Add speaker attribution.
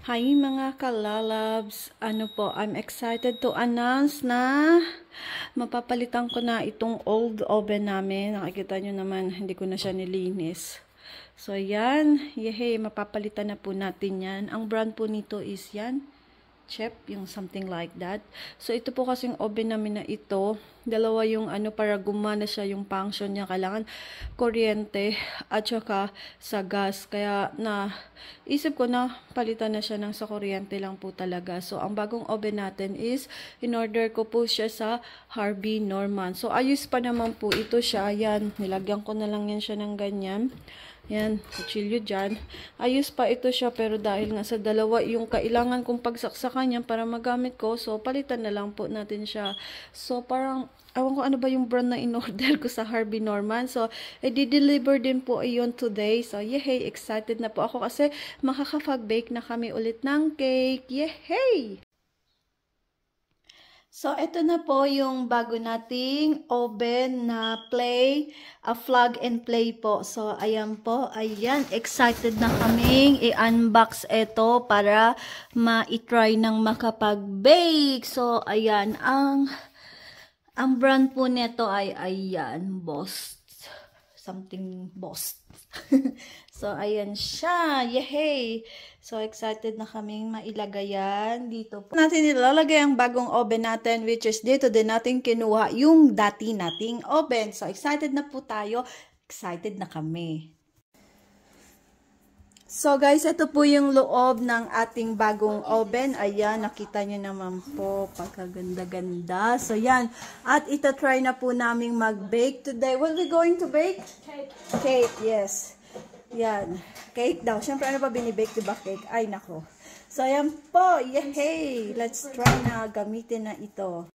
Speaker 1: Hi mga kalalabs! Ano po, I'm excited to announce na mapapalitan ko na itong old oven namin. Nakikita nyo naman, hindi ko na siya nilinis. So yan, yehey, mapapalitan na po natin yan. Ang brand po nito is yan, Chef, yung something like that. So ito po kasing oven namin na ito, dalawa yung para gumana siya yung function niya, kailangan kuryente at saka sa gas. Kaya na isip ko na palitan na siya ng sa kuryente lang po talaga. So ang bagong oven natin is in order ko po siya sa Harvey Norman. So ayos pa naman po ito siya. Yan, nilagyan ko na lang yan siya ng ganyan. Yan, kutsilyo dyan. Ayos pa ito siya, pero dahil nga sa dalawa yung kailangan kong pagsaksakan yan para magamit ko, so palitan na lang po natin siya. So parang, awan ko ano ba yung brand na in-order ko sa Harvey Norman. So, i-deliver din po iyon today. So, yehey, excited na po ako kasi makakapag-bake na kami ulit ng cake. Yehey! So, ito na po yung bago nating oven na plug and play po. So, ayan po, ayan, excited na kaming i-unbox ito para ma-try ng makapag-bake. So, ayan, ang brand po nito ay, ayan, Boss. Something Boss. So, ayan siya. Yehey! So, excited na kaming mailagay yan dito po. Natin nilalagay ang bagong oven natin, which is dito din natin kinuha yung dati nating oven. So, excited na po tayo. Excited na kami. So, guys, ito po yung loob ng ating bagong oven. Ayan, nakita nyo naman po. Pagkaganda-ganda. So, yan. At ita-try na po naming mag-bake today. What are we going to bake? Cake. Cake, yes. Yan. Cake daw. Siyempre, ano pa binibake, diba cake? Ay, nako. So, ayan po. Yehey! Let's try na gamitin na ito.